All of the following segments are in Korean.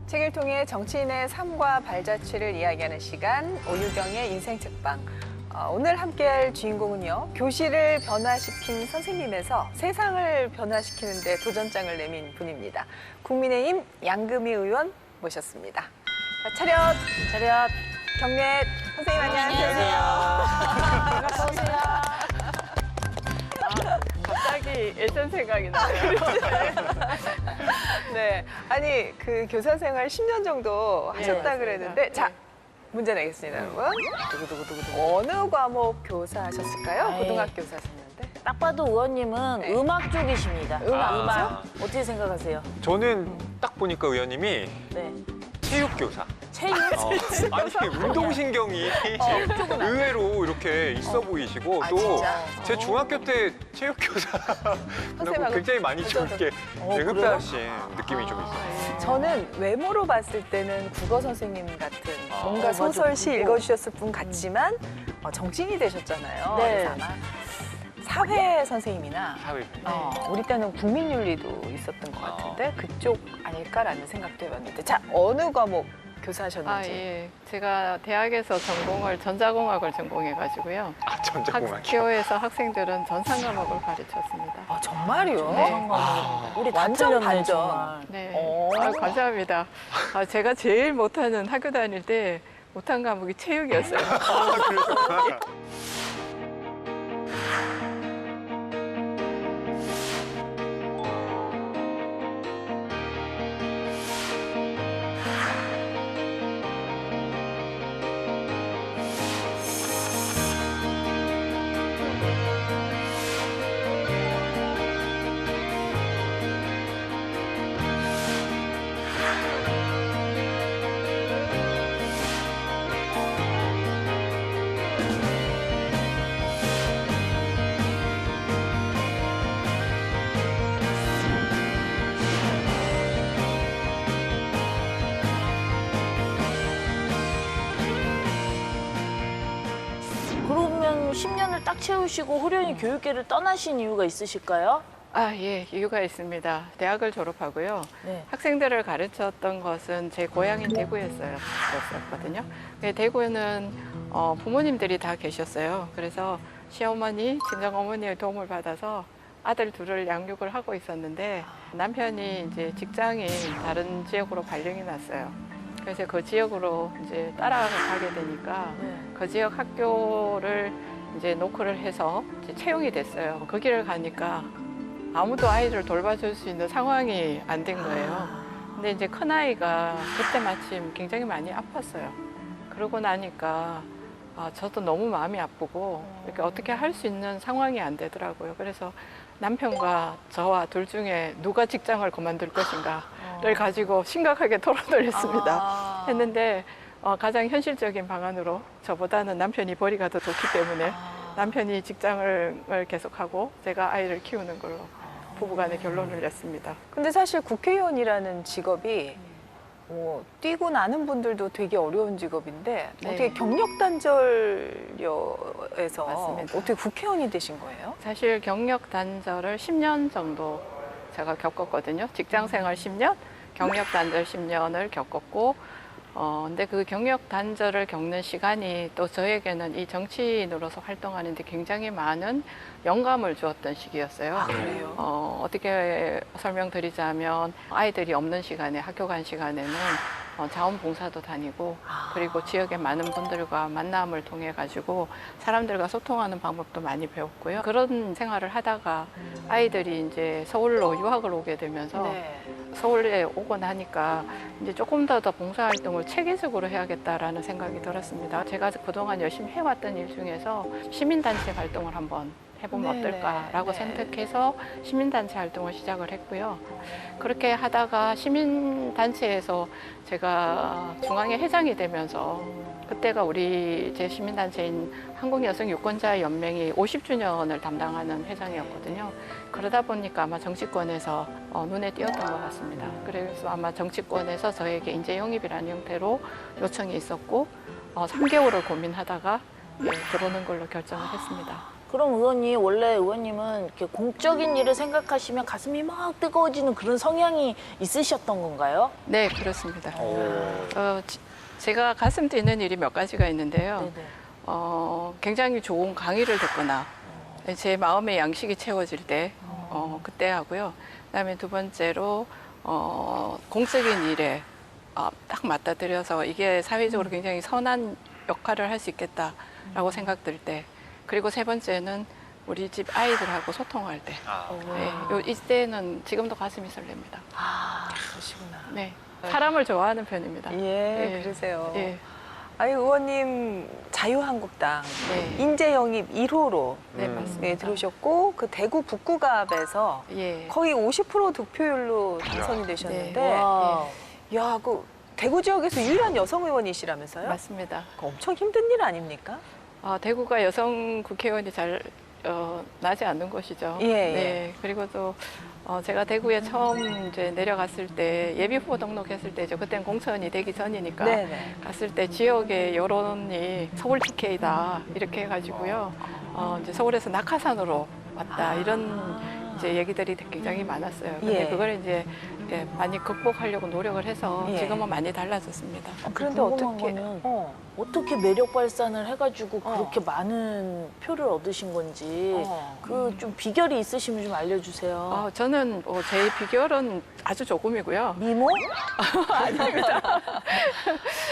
책을 통해 정치인의 삶과 발자취를 이야기하는 시간, 오유경의 인생책방. 오늘 함께할 주인공은요, 교실을 변화시킨 선생님에서 세상을 변화시키는 데 도전장을 내민 분입니다. 국민의힘 양금희 의원 모셨습니다. 자, 차렷! 차렷! 경례! 선생님 안녕하세요. 반갑습니다. 갑자기 예전 생각이 나요. 네. 아니, 그 교사 생활 10년 정도 하셨다 그랬는데, 네. 자, 문제 내겠습니다, 여러분. 어느 과목 교사 하셨을까요? 아이. 고등학교 교사 하셨는데. 딱 봐도 의원님은 네. 음악 쪽이십니다. 음악. 어떻게 생각하세요? 저는 딱 보니까 의원님이 네. 체육교사. 체육? 아니 운동신경이 의외로 이렇게 있어 보이시고 아, 또 진짜? 제 중학교 때 체육교사 선생님하고 굉장히 많이 좀 이렇게 흡사하신 느낌이 좀 있어요. 저는 외모로 봤을 때는 국어 선생님 같은 뭔가 맞아, 소설시 국어. 읽어주셨을 분 같지만 정치인이 되셨잖아요. 네. 그래서 아마 사회 선생님이나 사회. 우리 때는 국민윤리도 있었던 것 같은데 그쪽 아닐까라는 생각도 해봤는데 자, 어느 과목 교사하셨는지. 예. 제가 대학에서 전자공학을 전공해가지고요. 전자공학. 학교에서 학생들은 전산 과목을 가르쳤습니다. 아, 정말요? 우리 다 완전 틀렸네, 반전. 정말. 네. 오. 감사합니다. 제가 제일 못하는 학교 다닐 때 못한 과목이 체육이었어요. 그러면 10년을 딱 채우시고 호련히 교육계를 떠나신 이유가 있으실까요? 예. 이유가 있습니다. 대학을 졸업하고요. 네. 학생들을 가르쳤던 것은 제 고향인 대구였거든요. 대구에는 부모님들이 다 계셨어요. 그래서 시어머니, 친정어머니의 도움을 받아서 아들 둘을 양육을 하고 있었는데 남편이 이제 직장이 다른 지역으로 발령이 났어요. 그래서 그 지역으로 이제 따라가게 되니까 네. 그 지역 학교를 이제 노크를 해서 이제 채용이 됐어요. 거기를 가니까 아무도 아이를 돌봐줄 수 있는 상황이 안 된 거예요. 근데 이제 큰아이가 그때 마침 굉장히 많이 아팠어요. 그러고 나니까 저도 너무 마음이 아프고 이렇게 어떻게 할 수 있는 상황이 안 되더라고요. 그래서 남편과 저와 둘 중에 누가 직장을 그만둘 것인가를 가지고 심각하게 토론을 했습니다. 했는데 가장 현실적인 방안으로 저보다는 남편이 벌이가 더 좋기 때문에 남편이 직장을 계속하고 제가 아이를 키우는 걸로 부부간에 결론을 냈습니다. 근데 사실 국회의원이라는 직업이 뛰고 나는 분들도 되게 어려운 직업인데 네. 어떻게 경력 단절에서 맞습니다. 어떻게 국회의원이 되신 거예요? 사실 경력 단절을 10년 정도 제가 겪었거든요. 직장 생활 10년, 경력 단절 10년을 겪었고, 근데 그 경력 단절을 겪는 시간이 또 저에게는 이 정치인으로서 활동하는데 굉장히 많은 영감을 주었던 시기였어요. 그래요? 어떻게 설명드리자면 아이들이 없는 시간에 학교 간 시간에는 자원봉사도 다니고 그리고 지역의 많은 분들과 만남을 통해 가지고 사람들과 소통하는 방법도 많이 배웠고요. 그런 생활을 하다가 아이들이 이제 서울로 유학을 오게 되면서 네. 서울에 오고 나니까 이제 조금 더 봉사활동을 체계적으로 해야겠다라는 생각이 들었습니다. 제가 그동안 열심히 해왔던 일 중에서 시민단체 활동을 한번 해보면 네네. 어떨까라고 네. 선택해서 시민단체 활동을 시작을 했고요. 그렇게 하다가 시민단체에서 제가 중앙회 회장이 되면서 그때가 우리 제 시민단체인 한국여성유권자연맹이 50주년을 담당하는 회장이었거든요. 그러다 보니까 아마 정치권에서 눈에 띄었던 것 같습니다. 그래서 아마 정치권에서 저에게 인재 영입이라는 형태로 요청이 있었고 3개월을 고민하다가 들어오는 걸로 결정을 했습니다. 그럼 의원님, 원래 의원님은 이렇게 공적인 일을 생각하시면 가슴이 막 뜨거워지는 그런 성향이 있으셨던 건가요? 네, 그렇습니다. 오. 제가 가슴 뛰는 일이 몇 가지가 있는데요. 네네. 굉장히 좋은 강의를 듣거나 제 마음의 양식이 채워질 때 그때 하고요. 그다음에 두 번째로 공적인 일에 딱 맞닥뜨려서 이게 사회적으로 굉장히 선한 역할을 할 수 있겠다라고 생각될 때, 그리고 세 번째는 우리 집 아이들하고 소통할 때. 네, 이때는 지금도 가슴이 설렙니다. 아, 그러시구나. 네, 사람을 좋아하는 편입니다. 예, 예. 그러세요. 예. 아니, 의원님 자유한국당 네. 인재 영입 1호로 네, 맞습니다. 네, 들어오셨고 그 대구 북구갑에서 예. 거의 50% 득표율로 당선이 되셨는데 와. 야, 그 대구 지역에서 유일한 여성 의원이시라면서요? 맞습니다. 그 엄청 힘든 일 아닙니까? 대구가 여성 국회의원이 잘 나지 않는 곳이죠. 예, 예. 네. 그리고 또 제가 대구에 처음 이제 내려갔을 때 예비 후보 등록했을 때죠. 그때는 공천이 되기 전이니까 네네. 갔을 때 지역의 여론이 서울 TK다 이렇게 해가지고요. 이제 서울에서 낙하산으로 왔다 이런 이제 얘기들이 굉장히 많았어요. 근데 예. 그걸 이제 많이 극복하려고 노력을 해서 예. 지금은 많이 달라졌습니다. 그런데 궁금한 어떻게? 거는 어. 어떻게 매력 발산을 해가지고 어. 그렇게 많은 표를 얻으신 건지 그 좀 비결이 있으시면 좀 알려주세요. 저는 제 비결은 아주 조금이고요. 미모?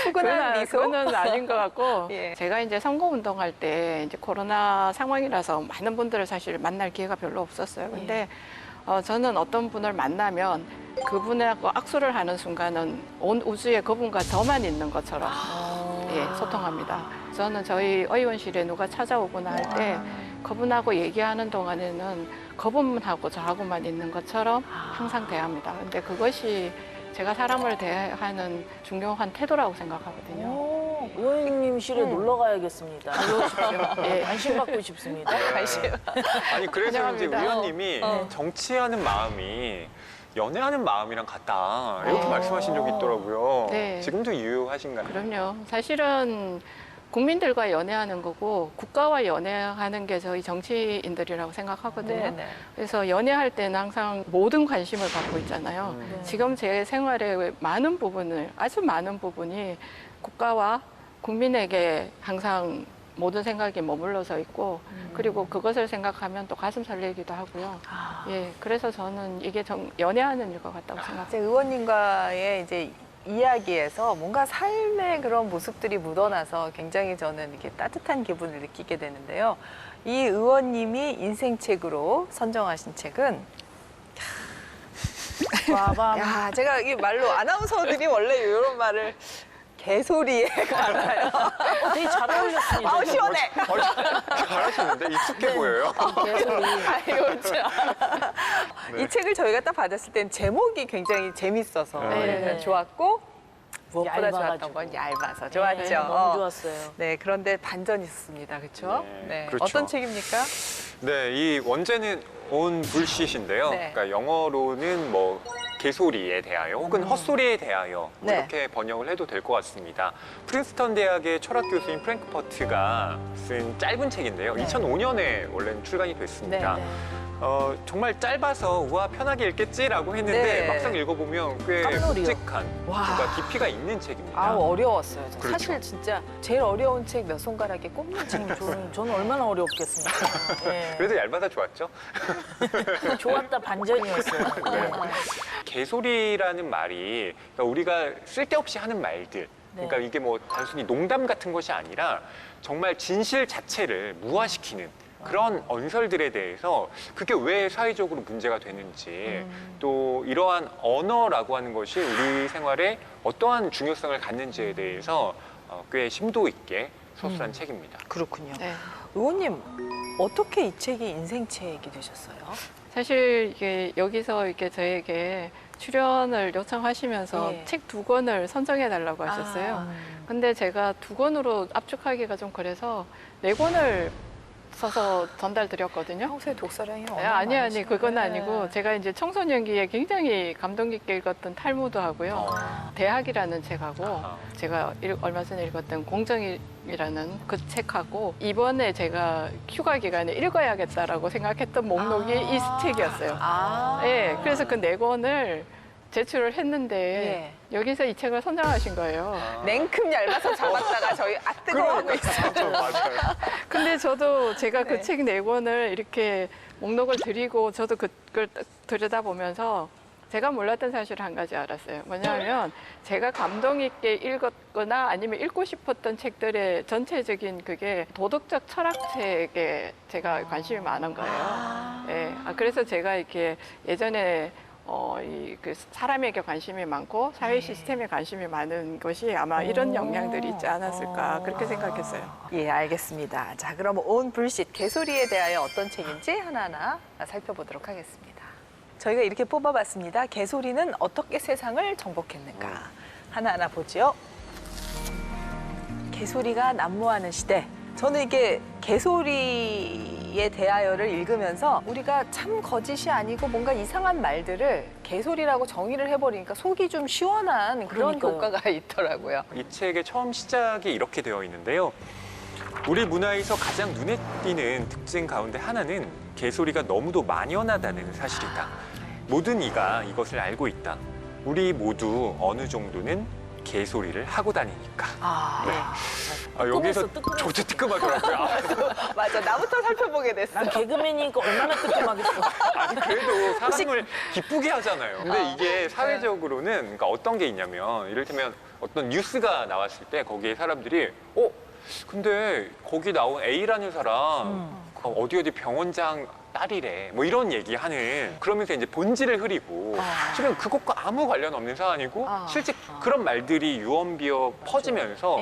푸근한 미소? 그거는 아닌 것 같고 예. 제가 이제 선거운동할 때 이제 코로나 상황이라서 많은 분들을 사실 만날 기회가 별로 없었어요. 근데 저는 어떤 분을 만나면 그분하고 악수를 하는 순간은 온 우주에 그분과 저만 있는 것처럼 소통합니다. 저는 저희 의원실에 누가 찾아오거나 할 때 그분하고 얘기하는 동안에는 그분하고 저하고만 있는 것처럼 항상 대합니다. 근데 그것이 제가 사람을 대하는 중요한 태도라고 생각하거든요. 의원님실에 놀러 가야겠습니다. 예. 관심 받고 싶습니다. 관심. 아니 그래서 이제 환영합니다. 의원님이 정치하는 마음이 연애하는 마음이랑 같다 이렇게 말씀하신 적이 있더라고요. 네. 지금도 유효하신가요? 그럼요. 사실은 국민들과 연애하는 거고 국가와 연애하는 게 저희 정치인들이라고 생각하거든요. 네네. 그래서 연애할 때는 항상 모든 관심을 받고 있잖아요. 지금 제 생활의 많은 부분을, 아주 많은 부분이 국가와 국민에게 항상 모든 생각이 머물러서 있고 그리고 그것을 생각하면 또 가슴 설레기도 하고요. 예, 그래서 저는 이게 연애하는 일 것 같다고 생각합니다. 이제 의원님과의 이제 이야기에서 뭔가 삶의 그런 모습들이 묻어나서 굉장히 저는 이렇게 따뜻한 기분을 느끼게 되는데요. 이 의원님이 인생책으로 선정하신 책은 빠밤. 야, 제가 이 말로 아나운서들이 원래 이런 말을 개소리에 가나요? 되게 잘 어울렸습니다. 아우 시원해. 잘하시는데 익숙해 보여요. 개소리. 아이고 참. 이 책을 저희가 딱 받았을 땐 제목이 굉장히 재밌어서 네. 일단 좋았고 무엇보다 얇아가지고. 좋았던 건 얇아서 좋았죠. 네, 너무 좋았어요. 네, 그런데 반전이 있었습니다. 그렇죠? 네, 그렇죠. 어떤 책입니까? 네, 이 원제는 on bullshit인데요. 네. 그러니까 영어로는 뭐 개소리에 대하여 혹은 헛소리에 대하여 뭐 네. 이렇게 번역을 해도 될 것 같습니다. 프린스턴 대학의 철학 교수인 프랭크 퍼트가 쓴 짧은 책인데요. 네. 2005년에 원래는 출간이 됐습니다. 네, 정말 짧아서 우와 편하게 읽겠지라고 했는데 네. 막상 읽어보면 꽤 깜놀이요. 묵직한 와. 뭔가 깊이가 있는 책입니다. 아우 어려웠어요. 그렇죠. 사실 진짜 제일 어려운 책 몇 손가락에 꼽는 책. 저는 얼마나 어렵겠습니까. 예. 그래도 얇아서 좋았죠. 좋았다 반전이었어요. 네. 개소리라는 말이 그러니까 우리가 쓸데없이 하는 말들 그러니까 이게 뭐 단순히 농담 같은 것이 아니라 정말 진실 자체를 무화시키는 그런 언설들에 대해서 그게 왜 사회적으로 문제가 되는지 또 이러한 언어라고 하는 것이 우리 생활에 어떠한 중요성을 갖는지에 대해서 꽤 심도 있게 서술한 책입니다. 그렇군요. 네. 의원님 어떻게 이 책이 인생책이 되셨어요? 사실 이게 여기서 이렇게 저에게 출연을 요청하시면서 예. 책 2권을 선정해 달라고 하셨어요. 근데 제가 2권으로 압축하기가 좀 그래서 4권을 써서 전달드렸거든요. 평소에 독서량이 네, 얼마나 아니 많으신가요? 그건 아니고 네. 제가 이제 청소년기에 굉장히 감동 깊게 읽었던 탈무드 하고요. 대학이라는 책하고 제가 얼마 전에 읽었던 공정이라는 그 책하고 이번에 제가 휴가 기간에 읽어야겠다라고 생각했던 목록이 이 책이었어요. 아. 네, 그래서 그 네 권을 제출을 했는데 여기서 이 책을 선정하신 거예요. 냉큼 얇아서 잡았다가 저희 뜨거워하고 있어요. 맞아요. 근데 저도 제가 네. 그 책 네 권을 이렇게 목록을 드리고 저도 그걸 딱 들여다보면서 제가 몰랐던 사실을 한 가지 알았어요. 뭐냐면 제가 감동 있게 읽었거나 아니면 읽고 싶었던 책들의 전체적인 그게 도덕적 철학책에 제가 관심이 많은 거예요. 예. 그래서 제가 이렇게 예전에 그 사람에게 관심이 많고 사회 시스템에 관심이 많은 것이 아마 이런 영향들이 있지 않았을까 그렇게 생각했어요. 예, 알겠습니다. 자, 그럼 온 불빛 개소리에 대하여 어떤 책인지 하나하나 살펴보도록 하겠습니다. 저희가 이렇게 뽑아봤습니다. 개소리는 어떻게 세상을 정복했는가. 하나하나 보죠. 개소리가 난무하는 시대. 저는 이게 개소리에 대하여를 읽으면서 우리가 참 거짓이 아니고 뭔가 이상한 말들을 개소리라고 정의를 해버리니까 속이 좀 시원한 그런 그러니까요. 효과가 있더라고요. 이 책의 처음 시작이 이렇게 되어 있는데요. 우리 문화에서 가장 눈에 띄는 특징 가운데 하나는 개소리가 너무도 만연하다는 사실이다. 모든 이가 이것을 알고 있다. 우리 모두 어느 정도는 개소리를 하고 다니니까. 여기서 뜨끔했어. 저도 뜨끔하더라고요. 맞아, 나부터 살펴보게 됐어. 난 개그맨이니까 얼마나 뜨끔하겠어. 아니 그래도 사람을 기쁘게 하잖아요. 근데 이게 사회적으로는 그러니까 어떤 게 있냐면 이를테면 어떤 뉴스가 나왔을 때 거기에 사람들이 근데 거기 나온 A라는 사람 어디 병원장 딸이래 뭐 이런 얘기하는 그러면서 이제 본질을 흐리고 실은 그것과 아무 관련 없는 사안이고 실제 그런 말들이 유언비어 퍼지면서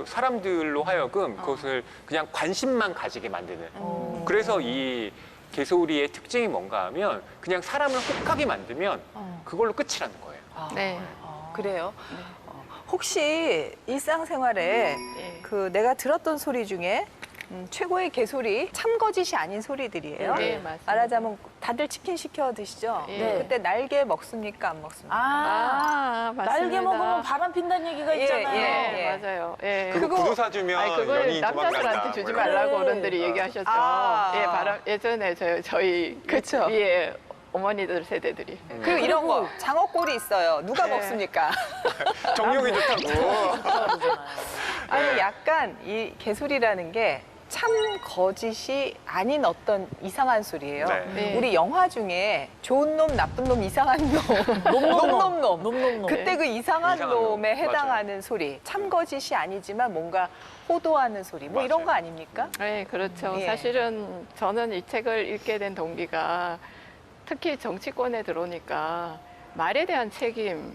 사람들로 하여금 그것을 그냥 관심만 가지게 만드는 그래서 이 개소리의 특징이 뭔가 하면 그냥 사람을 혹하게 만들면 그걸로 끝이라는 거예요. 네. 그래요? 혹시 일상생활에 예. 그 내가 들었던 소리 중에 최고의 개소리 참거짓이 아닌 소리들이에요. 네, 맞습니다. 말하자면 다들 치킨 시켜 드시죠? 예. 그때 날개 먹습니까? 안 먹습니까? 맞습니다. 날개 먹으면 바람 핀다는 얘기가 예, 있잖아요. 예. 맞아요. 예. 그거 구두 사주면 아니, 그걸 연인이 도망간다. 남자들한테 주지 뭐 이런. 말라고 그래. 어른들이 얘기하셨죠. 아. 예전에 저희 그쵸. 위에 어머니들 세대들이. 그리고 이런 거 장어꼬리 있어요. 누가 네. 먹습니까? 정력이 좋다고. 아니 약간 이 개소리라는 게 참 거짓이 아닌 어떤 이상한 소리예요. 네. 네. 우리 영화 중에 좋은 놈, 나쁜 놈, 이상한 놈, 놈. 놈놈놈. 그때 그 이상한 이상한 놈. 놈에 해당하는 소리. 참 거짓이 아니지만 뭔가 호도하는 소리. 뭐 이런 맞아요. 거 아닙니까? 네, 그렇죠. 예. 사실은 저는 이 책을 읽게 된 동기가 특히 정치권에 들어오니까 말에 대한 책임이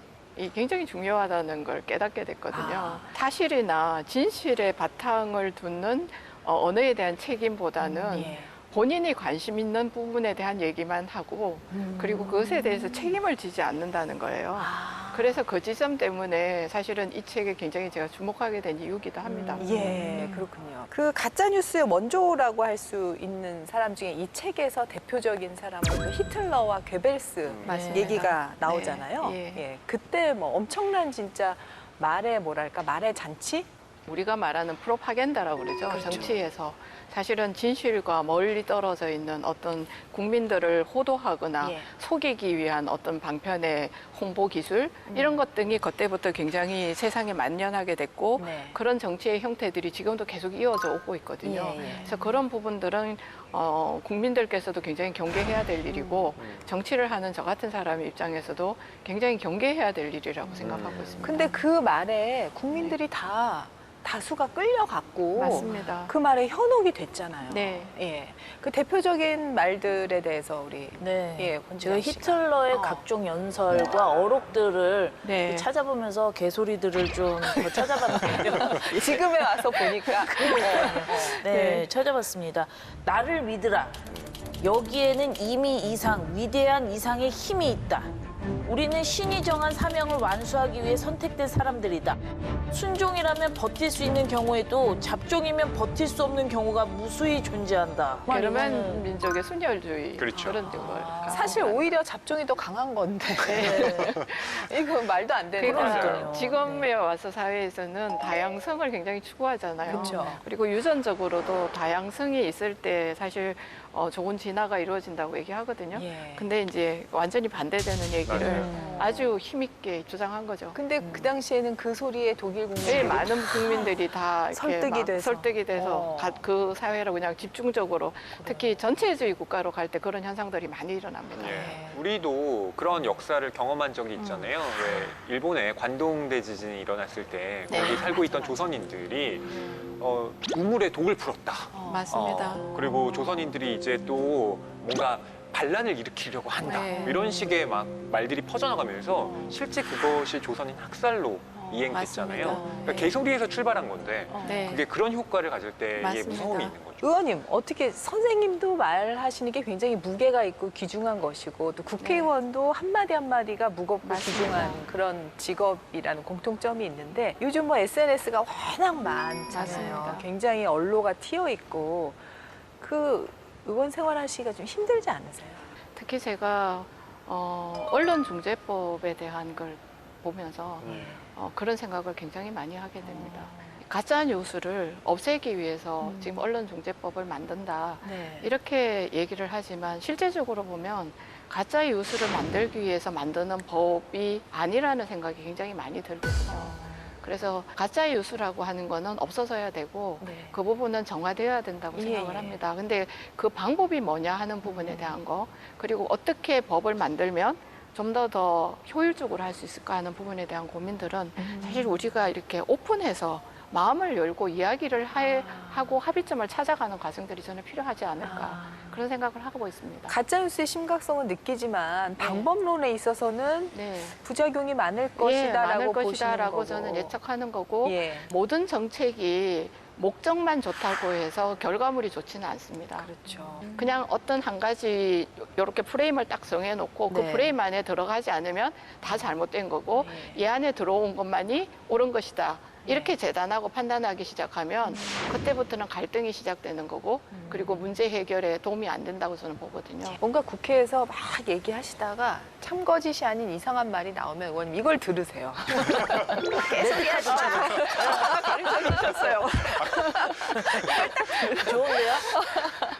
굉장히 중요하다는 걸 깨닫게 됐거든요. 사실이나 진실의 바탕을 두는 언어에 대한 책임보다는 예. 본인이 관심 있는 부분에 대한 얘기만 하고 그리고 그것에 대해서 책임을 지지 않는다는 거예요. 그래서 그 지점 때문에 사실은 이 책에 굉장히 제가 주목하게 된 이유기도 합니다. 예, 그렇군요. 그 가짜 뉴스의 원조라고 할 수 있는 사람 중에 이 책에서 대표적인 사람은 그 히틀러와 괴벨스 맞습니다. 얘기가 나오잖아요. 네, 예. 예, 그때 뭐 엄청난 진짜 말의 뭐랄까 말의 잔치? 우리가 말하는 프로파간다라고 그러죠. 그렇죠. 정치에서 사실은 진실과 멀리 떨어져 있는 어떤 국민들을 호도하거나 예. 속이기 위한 어떤 방편의 홍보 기술 이런 것 등이 그때부터 굉장히 세상에 만연하게 됐고 네. 그런 정치의 형태들이 지금도 계속 이어져 오고 있거든요. 예, 예. 그래서 그런 부분들은 국민들께서도 굉장히 경계해야 될 일이고 정치를 하는 저 같은 사람의 입장에서도 굉장히 경계해야 될 일이라고 생각하고 있습니다. 근데 그 말에 국민들이 다 다수가 끌려갔고 맞습니다. 그 말에 현혹이 됐잖아요. 네. 예. 그 대표적인 말들에 대해서 우리 네. 예, 제가 권지현 씨가. 히틀러의 어. 각종 연설과 어록들을 네. 찾아보면서 개소리들을 좀 더 찾아봤는데요. 지금에 와서 보니까 네, 찾아봤습니다. 나를 믿으라. 여기에는 이미 이상, 위대한 이상의 힘이 있다. 우리는 신이 정한 사명을 완수하기 위해 선택된 사람들이다. 순종이라면 버틸 수 있는 경우에도 잡종이면 버틸 수 없는 경우가 무수히 존재한다. 게르만 민족의 순혈주의 그렇죠. 그런 걸. 사실 오히려 잡종이 더 강한 건데 이거 말도 안 되는 그러니까 거죠. 지금에 와서 사회에서는 다양성을 굉장히 추구하잖아요. 그렇죠. 그리고 유전적으로도 다양성이 있을 때 사실 좋은 진화가 이루어진다고 얘기하거든요. 예. 근데 이제 완전히 반대되는 얘기를 맞아요. 아주 힘있게 주장한 거죠. 근데 그 당시에는 그 소리에 독일 국민들이 제일 많은 국민들이 다 이렇게 설득이 막 돼서. 설득이 돼서 그 사회로 그냥 집중적으로 특히 전체주의 국가로 갈 때 그런 현상들이 많이 일어납니다. 예. 우리도 그런 역사를 경험한 적이 있잖아요. 왜 일본에 관동 대지진이 일어났을 때 네. 거기 살고 있던 조선인들이 우물에 독을 풀었다. 맞습니다. 그리고 조선인들이 이제 또 뭔가 반란을 일으키려고 한다. 네. 이런 식의 막 말들이 퍼져나가면서 실제 그것이 조선인 학살로 이행됐잖아요. 맞습니다. 그러니까 개소리에서 출발한 건데 네. 그게 그런 효과를 가질 때의 맞습니다. 무서움이 있는 거죠. 의원님 어떻게 선생님도 말하시는 게 굉장히 무게가 있고 귀중한 것이고 또 국회의원도 한마디 한마디가 무겁고 맞습니다. 귀중한 그런 직업이라는 공통점이 있는데 요즘 뭐 SNS가 워낙 많잖아요. 맞습니다. 굉장히 언로가 튀어 있고 그 의원 생활하시기가 좀 힘들지 않으세요? 특히 제가 언론중재법에 대한 걸 보면서 그런 생각을 굉장히 많이 하게 됩니다. 가짜 뉴스를 없애기 위해서 지금 언론중재법을 만든다. 네. 이렇게 얘기를 하지만 실제적으로 보면 가짜 뉴스를 만들기 위해서 만드는 법이 아니라는 생각이 굉장히 많이 들거든요. 그래서 가짜 뉴스라고 하는 거는 없어져야 되고 네. 그 부분은 정화되어야 된다고 예, 생각을 예. 합니다. 근데 그 방법이 뭐냐 하는 부분에 대한 거 그리고 어떻게 법을 만들면 좀 더 효율적으로 할 수 있을까 하는 부분에 대한 고민들은 사실 우리가 이렇게 오픈해서 마음을 열고 이야기를 하고 합의점을 찾아가는 과정들이 저는 필요하지 않을까 그런 생각을 하고 있습니다. 가짜뉴스의 심각성은 느끼지만 방법론에 있어서는 네. 부작용이 많을 예, 것이다라고 많을 보시는 것이다라고 거고. 저는 예측하는 거고 예. 모든 정책이 목적만 좋다고 해서 결과물이 좋지는 않습니다. 그렇죠. 그냥 어떤 한 가지 이렇게 프레임을 딱 정해놓고 그 네. 프레임 안에 들어가지 않으면 다 잘못된 거고 이 안에 들어온 것만이 옳은 것이다. 이렇게 재단하고 판단하기 시작하면 그때부터는 갈등이 시작되는 거고 그리고 문제 해결에 도움이 안 된다고 저는 보거든요. 뭔가 국회에서 막 얘기하시다가 참거짓이 아닌 이상한 말이 나오면 의원님 이걸 들으세요. 계속 해야지. 가르쳐 주셨어요. 좋은데요?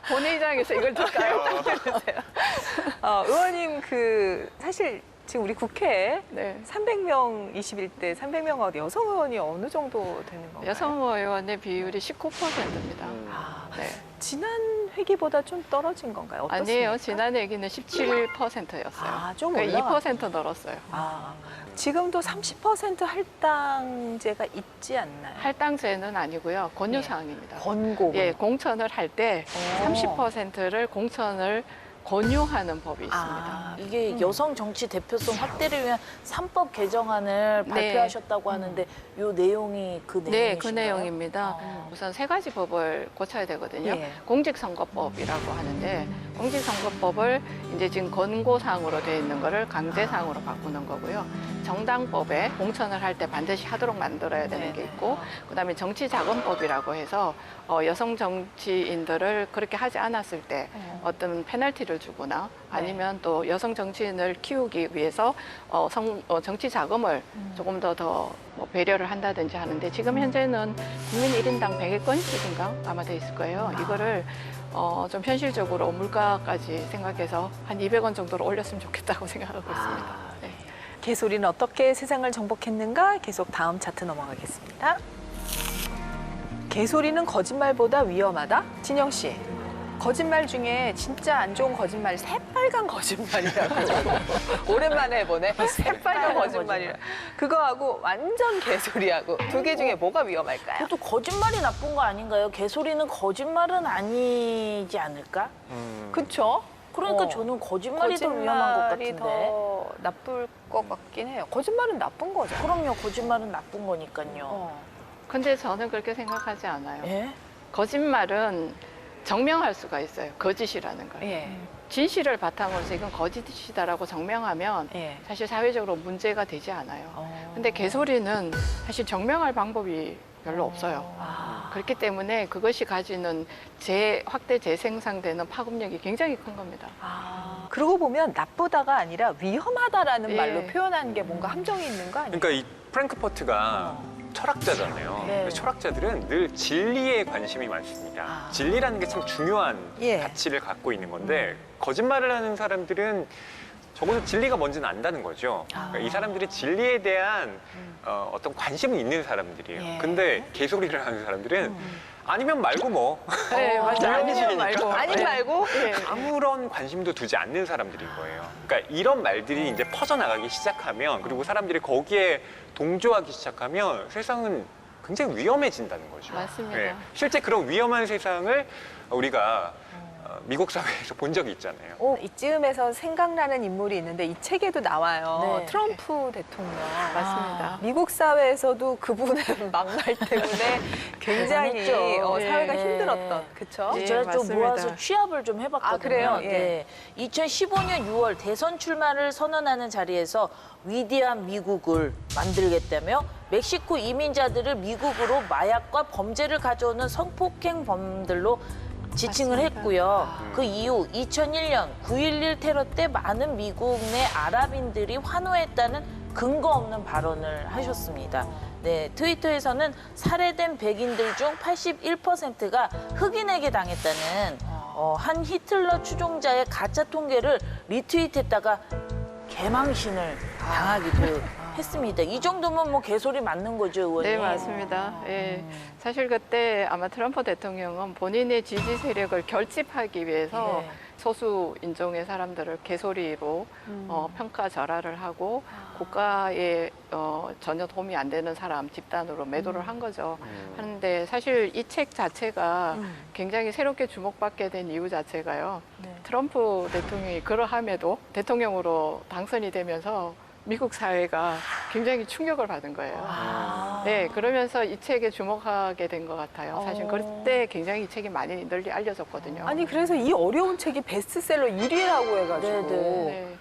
본회의장에서 이걸 들까요? 들으세요. 의원님 사실 지금 우리 국회에 네. 300명 21대 300명 여성 의원이 어느 정도 되는 건가요? 여성 의원의 비율이 19%입니다. 아, 네. 지난 회기보다 좀 떨어진 건가요? 어떻습니까? 아니에요. 지난 회기는 17%였어요. 아, 좀 그러니까 올라갔어요. 2% 늘었어요. 지금도 30% 할당제가 있지 않나요? 할당제는 아니고요. 권유사항입니다. 권고. 예, 공천을 할 때 30%를 공천을 권유하는 법이 있습니다. 이게 여성 정치 대표성 확대를 위한 3법 개정안을 네. 발표하셨다고 하는데 이 내용이 그 내용이신가요? 네, 그 내용입니다. 우선 세 가지 법을 고쳐야 되거든요. 예. 공직선거법이라고 하는데 공직선거법을 이제 지금 권고사항으로 되어 있는 거를 강제사항으로 바꾸는 거고요. 정당법에 공천을 할 때 반드시 하도록 만들어야 되는 게 있고 그다음에 정치자금법이라고 해서 여성 정치인들을 그렇게 하지 않았을 때 어떤 페널티를 주거나 아니면 또 여성 정치인을 키우기 위해서 정치 자금을 조금 더 뭐 배려를 한다든지 하는데 지금 현재는 국민 1인당 100건씩인가 아마 돼 있을 거예요. 이거를 좀 현실적으로 물가까지 생각해서 한 200원 정도로 올렸으면 좋겠다고 생각하고 있습니다. 네. 개소리는 어떻게 세상을 정복했는가? 계속 다음 차트 넘어가겠습니다. 개소리는 거짓말보다 위험하다? 진영 씨. 거짓말 중에 진짜 안 좋은 거짓말 새빨간 거짓말이라고 오랜만에 해보네. 새빨간 거짓말이라. 그거하고 완전 개소리하고 두 개 중에 뭐가 위험할까요? 그것도 거짓말이 나쁜 거 아닌가요? 개소리는 거짓말은 아니지 않을까? 그렇죠. 그러니까 저는 거짓말이 더 위험한 것 같은데. 더 나쁠 것 같긴 해요. 거짓말은 나쁜 거죠. 그럼요, 거짓말은 나쁜 거니까요. 근데 저는 그렇게 생각하지 않아요. 예? 거짓말은 정명할 수가 있어요. 거짓이라는 걸. 예. 진실을 바탕으로 해서 이건 거짓이다라고 정명하면 예. 사실 사회적으로 문제가 되지 않아요. 어. 근데 개소리는 사실 정명할 방법이 별로 없어요. 아. 그렇기 때문에 그것이 가지는 확대 재생산되는 파급력이 굉장히 큰 겁니다. 아. 그러고 보면 나쁘다가 아니라 위험하다라는 예. 말로 표현하는 게 뭔가 함정이 있는 거 아니에요? 그러니까 이 프랭크퍼트가 철학자잖아요. 네. 근데 철학자들은 늘 진리에 관심이 많습니다. 아. 진리라는 게 참 중요한 예. 가치를 갖고 있는 건데 거짓말을 하는 사람들은 적어도 진리가 뭔지는 안다는 거죠. 그러니까 이 사람들이 진리에 대한 어떤 관심은 있는 사람들이에요. 예. 근데 개소리를 하는 사람들은 아니면 말고 뭐 네, 맞아요. 아니면 유명해지니까. 말고. 아니 네. 말고 예. 아무런 관심도 두지 않는 사람들인 거예요. 그러니까 이런 말들이 이제 퍼져나가기 시작하면 그리고 사람들이 거기에 동조하기 시작하면 세상은 굉장히 위험해진다는 거죠. 맞습니다. 실제 그런 위험한 세상을 우리가 미국 사회에서 본 적이 있잖아요. 이쯤에서 생각나는 인물이 있는데 이 책에도 나와요. 네. 트럼프 대통령. 맞습니다. 미국 사회에서도 그분의 막말 때문에 굉장히 대단했죠. 사회가 네. 힘들었던, 그쵸? 예, 제가 좀 맞습니다. 모아서 취합을 좀 해봤거든요. 아, 그래요? 예. 네. 2015년 6월 대선 출마를 선언하는 자리에서 위대한 미국을 만들겠다며 멕시코 이민자들을 미국으로 마약과 범죄를 가져오는 성폭행범들로 지칭을 맞습니다. 했고요. 그 이후 2001년 9.11 테러 때 많은 미국 내 아랍인들이 환호했다는 근거 없는 발언을 하셨습니다. 네, 트위터에서는 살해된 백인들 중 81%가 흑인에게 당했다는 한 히틀러 추종자의 가짜 통계를 리트윗했다가 개망신을 당하기도 했습니다. 이 정도면 뭐 개소리 맞는 거죠, 의원님? 네, 맞습니다. 예. 사실 그때 아마 트럼프 대통령은 본인의 지지 세력을 결집하기 위해서 네. 소수 인종의 사람들을 개소리로 평가절하를 하고 국가에 전혀 도움이 안 되는 사람 집단으로 매도를 한 거죠. 하는데 사실 이 책 자체가 굉장히 새롭게 주목받게 된 이유 자체가요. 네. 트럼프 대통령이 그러함에도 대통령으로 당선이 되면서 미국 사회가 굉장히 충격을 받은 거예요. 아. 네, 그러면서 이 책에 주목하게 된 것 같아요. 사실 그때 굉장히 이 책이 많이 널리 알려졌거든요. 아니, 그래서 이 어려운 책이 베스트셀러 1위라고 해가지고. 네,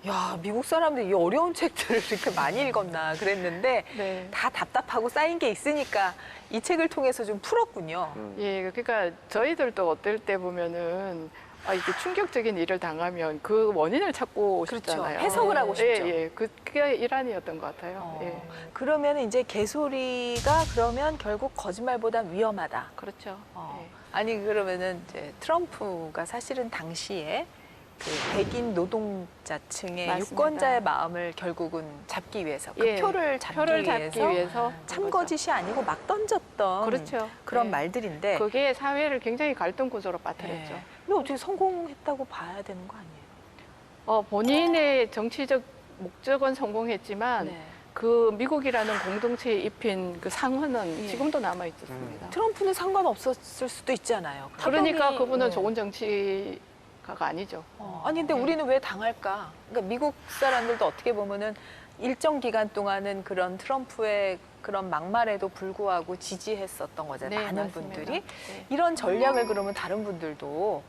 네, 야, 미국 사람들이 이 어려운 책들을 이렇게 많이 읽었나 그랬는데 네. 다 답답하고 쌓인 게 있으니까 이 책을 통해서 좀 풀었군요. 예, 그러니까 저희들도 어떨 때 보면은 이게 충격적인 일을 당하면 그 원인을 찾고 그렇죠. 싶잖아요. 해석을 하고 싶죠. 예, 예. 그게 일환이었던 것 같아요. 예. 그러면 이제 개소리가 그러면 결국 거짓말보다 위험하다. 그렇죠. 예. 아니 그러면은 이제 트럼프가 사실은 당시에 그 백인 노동자층의 맞습니다. 유권자의 마음을 결국은 잡기 위해서 그 예, 표를 잡기 표를 위해서 잡기 위해서 참거짓이 아니고 막 던졌던 그렇죠. 그런 예. 말들인데 그게 사회를 굉장히 갈등 구조로 빠뜨렸죠. 근데 어떻게 성공했다고 봐야 되는 거 아니에요? 본인의 정치적 목적은 성공했지만 네. 그 미국이라는 공동체에 입힌 그 상흔은 예. 지금도 남아 있었습니다. 트럼프는 상관없었을 수도 있잖아요. 그러니까 타격이- 그분은 네. 좋은 정치가가 아니죠. 아니 근데 우리는 왜 당할까? 그러니까 미국 사람들도 어떻게 보면은 일정 기간 동안은 그런 트럼프의 그런 막말에도 불구하고 지지했었던 거잖아요. 네, 많은 맞습니다. 분들이 네. 이런 전략을 그러면 다른 분들도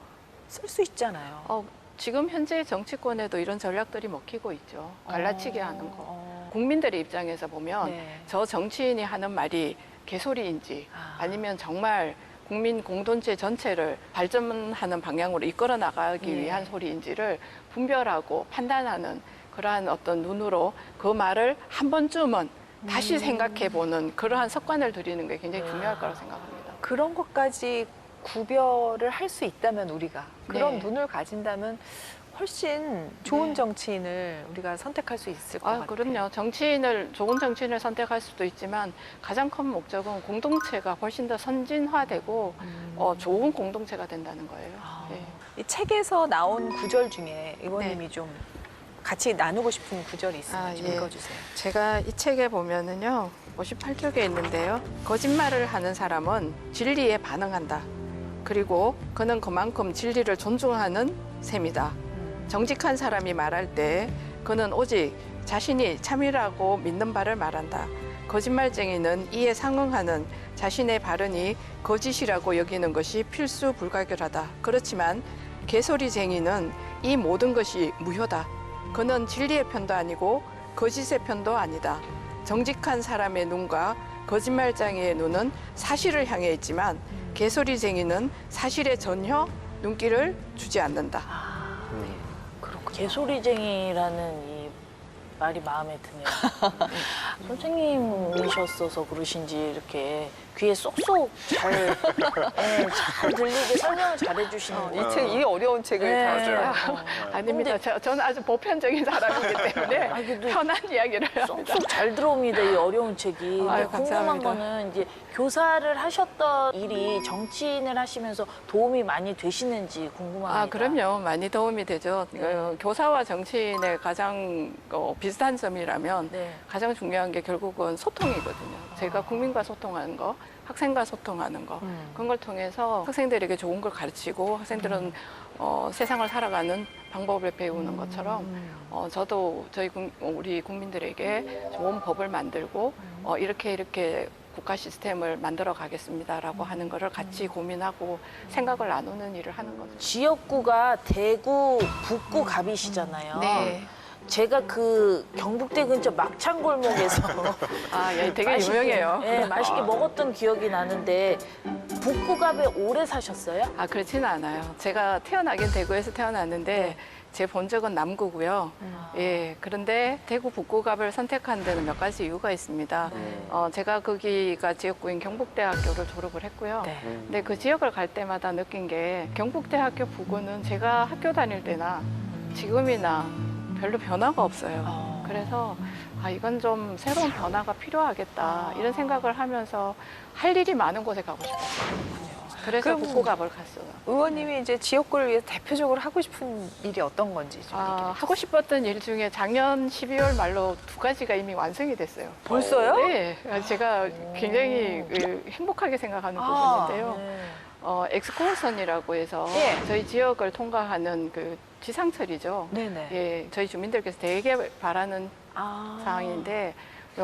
쓸 수 있잖아요. 지금 현재 정치권에도 이런 전략들이 먹히고 있죠. 갈라치기 하는 거. 어. 국민들의 입장에서 보면 네. 저 정치인이 하는 말이 개소리인지 아니면 정말 국민 공동체 전체를 발전하는 방향으로 이끌어 나가기 예. 위한 소리인지를 분별하고 판단하는 그러한 어떤 눈으로 그 말을 한 번쯤은 다시 생각해보는 그러한 습관을 들이는 게 굉장히 중요할 거라고 생각합니다. 그런 것까지 구별을 할 수 있다면 우리가 그런 네. 눈을 가진다면 훨씬 좋은 네. 정치인을 우리가 선택할 수 있을 것 같아요. 그럼요. 좋은 정치인을 선택할 수도 있지만 가장 큰 목적은 공동체가 훨씬 더 선진화되고 좋은 공동체가 된다는 거예요. 네. 이 책에서 나온 구절 중에 의원님이 좀 같이 나누고 싶은 구절이 있으면 좀 예. 읽어주세요. 제가 이 책에 보면은요, 58쪽에 있는데요. 거짓말을 하는 사람은 진리에 반응한다. 그리고 그는 그만큼 진리를 존중하는 셈이다. 정직한 사람이 말할 때 그는 오직 자신이 참이라고 믿는 바를 말한다. 거짓말쟁이는 이에 상응하는 자신의 발언이 거짓이라고 여기는 것이 필수 불가결하다. 그렇지만 개소리쟁이는 이 모든 것이 무효다. 그는 진리의 편도 아니고 거짓의 편도 아니다. 정직한 사람의 눈과 거짓말쟁이의 눈은 사실을 향해 있지만 개소리쟁이는 사실에 전혀 눈길을 주지 않는다. 개소리쟁이라는 이 말이 마음에 드네요. 선생님이셨어서 그러신지 이렇게 귀에 쏙쏙 잘 들리게 설명을 잘해주시는 거예요. 이 어려운 책을 다 맞아요. 아닙니다. 저는 아주 보편적인 사람이기 때문에 아, 그래도 편한 이야기를 합니다. 쏙쏙 잘 들어옵니다, 이 어려운 책이. 아유, 근데 궁금한 감사합니다. 거는 이제 교사를 하셨던 일이 정치인을 하시면서 도움이 많이 되시는지 궁금합니다. 그럼요. 많이 도움이 되죠. 교사와 정치인의 가장 비슷한 점이라면 네. 가장 중요한 게 결국은 소통이거든요. 제가 국민과 소통하는 거, 학생과 소통하는 거, 그런 걸 통해서 학생들에게 좋은 걸 가르치고 학생들은 세상을 살아가는 방법을 배우는 것처럼 저도 우리 국민들에게 좋은 법을 만들고 이렇게 국가 시스템을 만들어 가겠습니다라고 하는 거를 같이 고민하고 생각을 나누는 일을 하는 거죠. 지역구가 대구 북구 갑이시잖아요. 네. 제가 그 경북대 근처 막창골목에서 예, 되게 맛있게, 유명해요. 예, 맛있게 먹었던 기억이 나는데 북구갑에 오래 사셨어요? 그렇지는 않아요. 제가 태어나긴 대구에서 태어났는데 제 본적은 남구고요. 예, 그런데 대구 북구갑을 선택한 데는 몇 가지 이유가 있습니다. 제가 거기가 지역구인 경북대학교를 졸업을 했고요. 네. 근데 그 지역을 갈 때마다 느낀 게 경북대학교 부구는 제가 학교 다닐 때나 지금이나 별로 변화가 없어요. 그래서 이건 좀 새로운 변화가 필요하겠다 이런 생각을 하면서 할 일이 많은 곳에 가고 싶었어요. 그래서 그럼 북구갑을 갔어요. 의원님이 이제 지역구를 위해서 대표적으로 하고 싶은 일이 어떤 건지 좀 얘기해 주세요. 하고 싶었던 일 중에 작년 12월 말로 2가지가 이미 완성이 됐어요. 벌써요? 네, 제가 굉장히 행복하게 생각하는 부분인데요. 네. 엑스코선이라고 해서 예. 저희 지역을 통과하는 그 지상철이죠. 네네. 예, 저희 주민들께서 되게 바라는 사항인데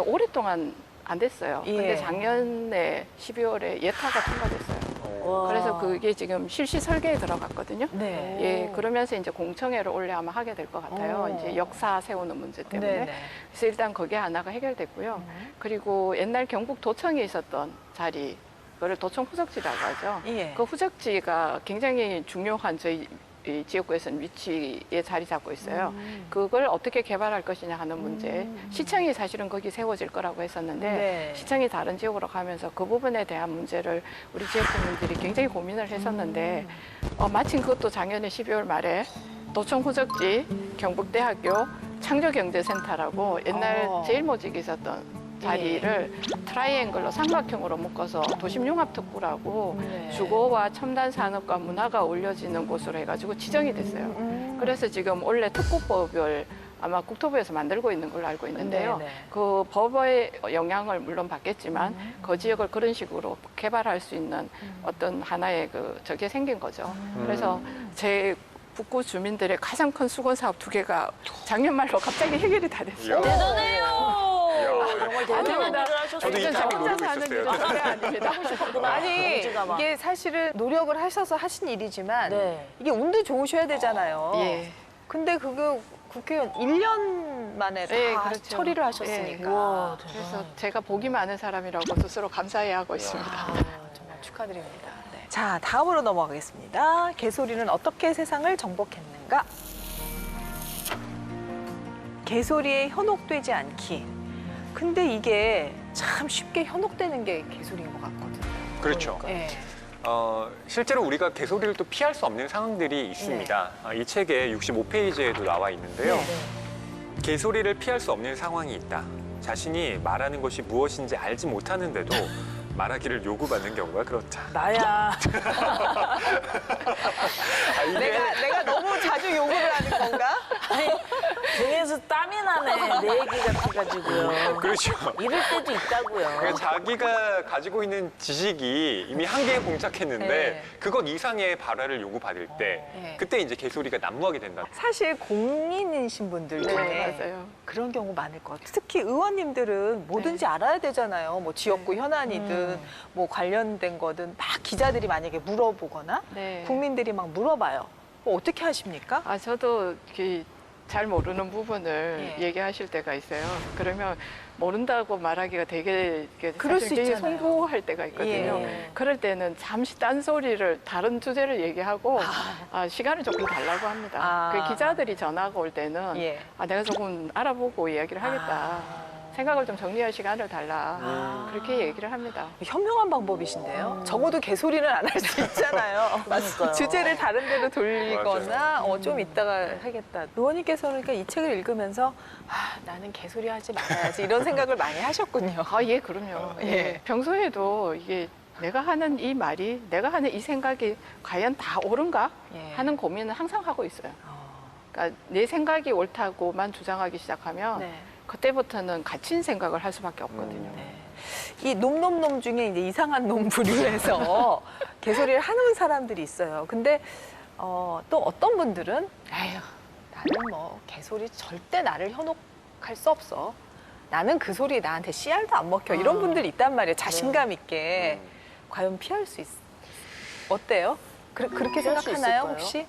오랫동안 안 됐어요. 예. 근데 작년에 12월에 예타가 통과됐어요. 와. 그래서 그게 지금 실시 설계에 들어갔거든요. 네. 예, 그러면서 이제 공청회를 올해 아마 하게 될 것 같아요. 이제 역사 세우는 문제 때문에. 네네. 그래서 일단 그게 하나가 해결됐고요. 그리고 옛날 경북도청이 있었던 자리, 그거를 도청 후적지라고 하죠. 예. 그 후적지가 굉장히 중요한 저희 이 지역구에서는 위치에 자리 잡고 있어요. 그걸 어떻게 개발할 것이냐 하는 문제. 시청이 사실은 거기 세워질 거라고 했었는데 네. 시청이 다른 지역으로 가면서 그 부분에 대한 문제를 우리 지역 주민들이 굉장히 고민을 했었는데 마침 그것도 작년에 12월 말에 도청 후적지 경북대학교 창조경제센터라고 옛날 제일모직이 있었던 자리를 트라이앵글로 삼각형으로 묶어서 도심융합특구라고 네. 주거와 첨단 산업과 문화가 어울려지는 곳으로 해가지고 지정이 됐어요. 그래서 지금 원래 특구법을 아마 국토부에서 만들고 있는 걸로 알고 있는데요. 네네. 그 법의 영향을 물론 받겠지만 그 지역을 그런 식으로 개발할 수 있는 어떤 하나의 저게 생긴 거죠. 그래서 제 북구 주민들의 가장 큰 수건 사업 2개가 작년 말로 갑자기 해결이 다 됐어요. 대단해요. 이런 걸 대단한 일을 하셨어요. 저도 이 완전 탑을 저 노리고 혼자서 하는 있었어요. 일은 절대 아닙니다. 아니 경지가 막. 이게 사실은 노력을 하셔서 하신 일이지만 네. 이게 운도 좋으셔야 되잖아요. 예. 근데 그거 국회의원 1년 만에 다 네, 그렇죠. 처리를 하셨으니까. 우와, 그래서 제가 복이 많은 사람이라고 스스로 감사해하고 있습니다. 정말 축하드립니다. 네. 자, 다음으로 넘어가겠습니다. 개소리는 어떻게 세상을 정복했는가? 개소리에 현혹되지 않기. 근데 이게 참 쉽게 현혹되는 게 개소리인 것 같거든요. 그렇죠. 예. 실제로 우리가 개소리를 또 피할 수 없는 상황들이 있습니다. 이 책의 65페이지에도 나와 있는데요. 네. 개소리를 피할 수 없는 상황이 있다. 자신이 말하는 것이 무엇인지 알지 못하는데도 말하기를 요구받는 경우가 그렇다. 나야. 내가 너무 자주 요구를 하는 건가? 등에서 땀이 나네. 내 얘기 같아가지고요. 그렇죠. 이럴 때도 있다고요. 그러니까 자기가 가지고 있는 지식이 이미 한계에 봉착했는데 네. 그것 이상의 발화를 요구받을 때 네. 그때 이제 개소리가 난무하게 된다. 사실 공인이신 분들 중에 네, 맞아요. 그런 경우 많을 것 같아요. 특히 의원님들은 뭐든지 알아야 되잖아요. 뭐 지역구 현안이든 뭐 관련된 거든 막 기자들이 만약에 물어보거나 네. 국민들이 막 물어봐요. 어떻게 하십니까? 아, 저도 잘 모르는 부분을 예. 얘기하실 때가 있어요. 그러면 모른다고 말하기가 되게 그럴 사실 수 되게 있잖아요. 송구할 때가 있거든요. 예. 그럴 때는 잠시 딴소리를 다른 주제를 얘기하고 시간을 조금 달라고 합니다. 아. 그 기자들이 전화가 올 때는 예. 내가 조금 알아보고 이야기를 하겠다. 생각을 좀 정리할 시간을 달라. 아. 그렇게 얘기를 합니다. 현명한 방법이신데요. 적어도 개소리는 안 할 수 있잖아요. 그러니까요. 주제를 다른 데로 돌리거나 맞아요. 좀 이따가 하겠다. 의원님께서는 그러니까 이 책을 읽으면서 나는 개소리 하지 말아야지 이런 생각을 많이 하셨군요. 아, 예, 그럼요. 예. 예. 평소에도 이게 내가 하는 이 말이, 내가 하는 이 생각이 과연 다 옳은가 예. 하는 고민을 항상 하고 있어요. 그러니까 내 생각이 옳다고만 주장하기 시작하면 네. 그때부터는 갇힌 생각을 할 수밖에 없거든요. 네. 이 놈놈놈 중에 이제 이상한 놈 부류에서 개소리를 하는 사람들이 있어요. 근데 또 어떤 분들은 에휴, 나는 뭐 개소리 절대 나를 현혹할 수 없어. 나는 그 소리 나한테 씨알도 안 먹혀. 이런 분들이 있단 말이에요. 자신감 있게. 과연 피할 수 어때요? 그렇게 피할 수 생각하나요, 있을까요? 혹시?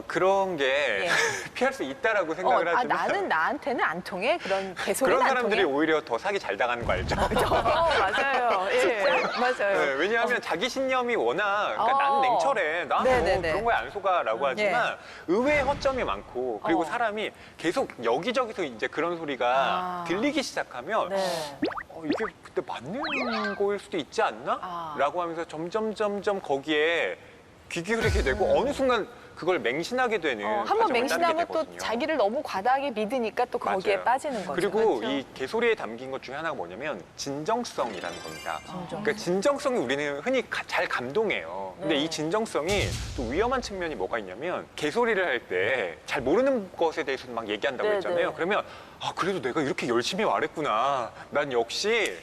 그런 게 예. 피할 수 있다라고 생각을 하지만 나는 나한테는 안 통해. 그런 개소리는 그런 안 사람들이 통해. 오히려 더 사기 잘 당하는 거 알죠? 맞아요. 예, 맞아요. 네, 왜냐하면 자기 신념이 워낙 그러니까 어. 나는 냉철해. 나는 뭐 네네네. 그런 거에 안 속아라고 하지만 의외의 허점이 많고 그리고 어. 사람이 계속 여기저기서 이제 그런 소리가 들리기 시작하면 네. 이게 그때 맞는 거일 수도 있지 않나? 아. 라고 하면서 점점 거기에 귀 기울이게 되고 어느 순간 그걸 맹신하게 되는 한번 과정을 맹신하면 따르게 또 되거든요. 자기를 너무 과다하게 믿으니까 또 거기에 맞아요. 빠지는 거죠. 그리고 그렇죠. 이 개소리에 담긴 것 중에 하나가 뭐냐면 진정성이라는 겁니다. 그러니까 진정성이 우리는 흔히 잘 감동해요. 근데 이 진정성이 또 위험한 측면이 뭐가 있냐면 개소리를 할 때 잘 모르는 것에 대해서 막 얘기한다고 네, 했잖아요. 네. 그러면 그래도 내가 이렇게 열심히 말했구나. 난 역시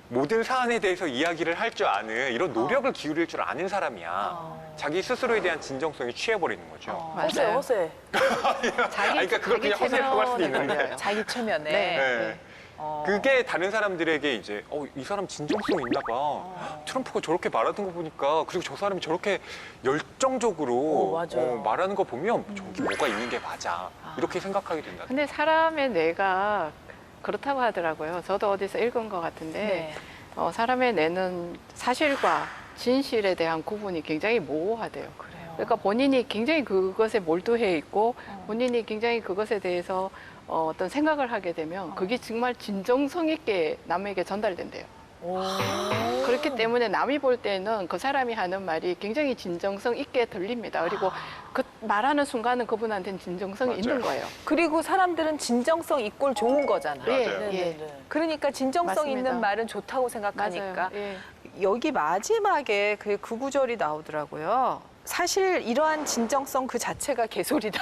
모든 사안에 대해서 이야기를 할 줄 아는 이런 노력을 기울일 줄 아는 사람이야. 자기 스스로에 대한 진정성이 취해버리는 거죠. 허세, 맞아요. 허세. 그러니까 그걸 그냥 허세라고 할 수도 체면을 있는데. 걸려요. 자기 체면에. 네. 네. 그게 다른 사람들에게 이제 이 사람 진정성 있나 봐. 트럼프가 저렇게 말하는 거 보니까 그리고 저 사람이 저렇게 열정적으로 맞아요. 말하는 거 보면 저기 뭐가 있는 게 맞아. 이렇게 생각하게 된다. 근데 사람의 뇌가 그렇다고 하더라고요. 저도 어디서 읽은 것 같은데 네. 사람의 뇌는 사실과 진실에 대한 구분이 굉장히 모호하대요. 그래요. 그러니까 본인이 굉장히 그것에 몰두해 있고 본인이 굉장히 그것에 대해서 어떤 생각을 하게 되면 그게 정말 진정성 있게 남에게 전달된대요. 그렇기 때문에 남이 볼 때는 그 사람이 하는 말이 굉장히 진정성 있게 들립니다. 그리고 그 말하는 순간은 그분한테는 진정성이 맞아요. 있는 거예요. 그리고 사람들은 진정성 이꼴 좋은 거잖아요. 예, 맞아요. 예. 그러니까 진정성 맞습니다. 있는 말은 좋다고 생각하니까. 맞아요. 예. 여기 마지막에 그 구절이 나오더라고요. 사실 이러한 진정성 그 자체가 개소리다.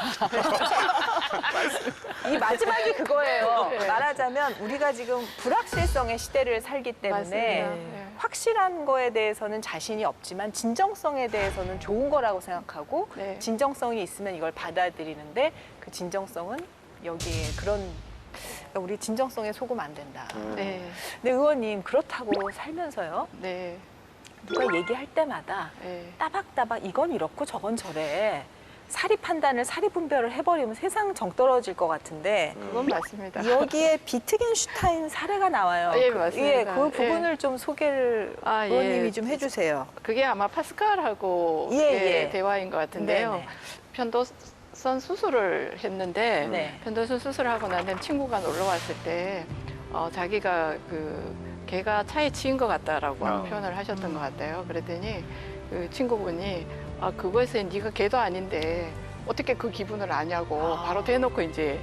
이 마지막이 그거예요. 네. 말하자면 우리가 지금 불확실성의 시대를 살기 때문에 맞습니다. 네. 확실한 거에 대해서는 자신이 없지만 진정성에 대해서는 좋은 거라고 생각하고 네. 진정성이 있으면 이걸 받아들이는데 그 진정성은 여기에 그런 우리 진정성에 속으면 안 된다. 네. 근데 의원님 그렇다고 살면서요. 네. 누가 얘기할 때마다 네. 따박따박 이건 이렇고 저건 저래. 사리 판단을 사리 분별을 해버리면 세상 정 떨어질 것 같은데 그건 맞습니다. 여기에 비트겐슈타인 사례가 나와요. 예, 맞습니다. 예, 그 부분을 좀 소개를 아, 예. 의원님이 좀 해주세요. 그게 아마 파스칼하고 예, 의 예. 대화인 것 같은데요. 네네. 편도선 수술을 했는데 네. 편도선 수술하고 난 다음에 친구가 놀러 왔을 때 자기가 개가 차에 치인 것 같다라고 표현을 하셨던 것 같아요. 그랬더니 그 친구분이 그것에 네가 개도 아닌데 어떻게 그 기분을 아냐고 바로 대놓고 이제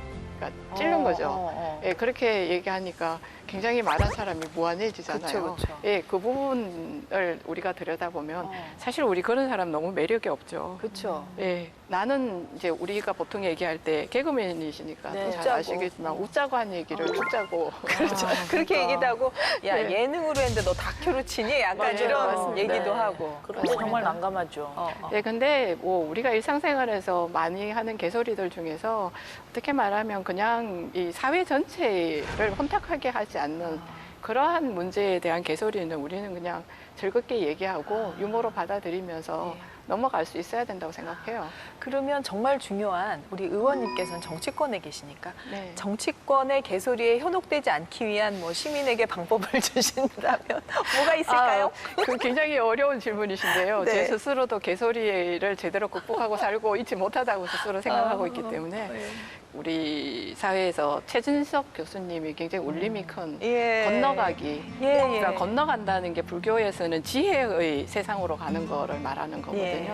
찌른 거죠. 예, 그렇게 얘기하니까 굉장히 말한 사람이 무한해지잖아요. 그쵸, 그쵸. 예, 그 부분을 우리가 들여다보면 사실 우리 그런 사람 너무 매력이 없죠. 그렇죠. 예, 나는 이제 우리가 보통 얘기할 때 개그맨이시니까 네, 또 잘 웃자고. 아시겠지만 웃자고 한 얘기를 죽자고 그렇죠. 그렇게 얘기도 하고 야 네. 예능으로 했는데 너 다큐로 치니? 약간 맞아요. 이런 맞습니다. 얘기도 네. 하고. 그럴 때 정말 난감하죠. 예, 근데 뭐 우리가 일상생활에서 많이 하는 개소리들 중에서 어떻게 말하면 그냥 이 사회 전체를 혼탁하게 하지 않는 그러한 문제에 대한 개소리는 우리는 그냥 즐겁게 얘기하고 유머로 받아들이면서 넘어갈 수 있어야 된다고 생각해요. 그러면 정말 중요한 우리 의원님께서는 정치권에 계시니까 네. 정치권의 개소리에 현혹되지 않기 위한 뭐 시민에게 방법을 주신다면 뭐가 있을까요? 그 굉장히 어려운 질문이신데요. 네. 제 스스로도 개소리를 제대로 극복하고 살고 있지 못하다고 스스로 생각하고 있기 때문에 네. 우리 사회에서 최준석 교수님이 굉장히 울림이 큰 예. 건너가기. 예, 예. 그러니까 건너간다는 게 불교에서는 지혜의 세상으로 가는 거를 말하는 거거든요. 예.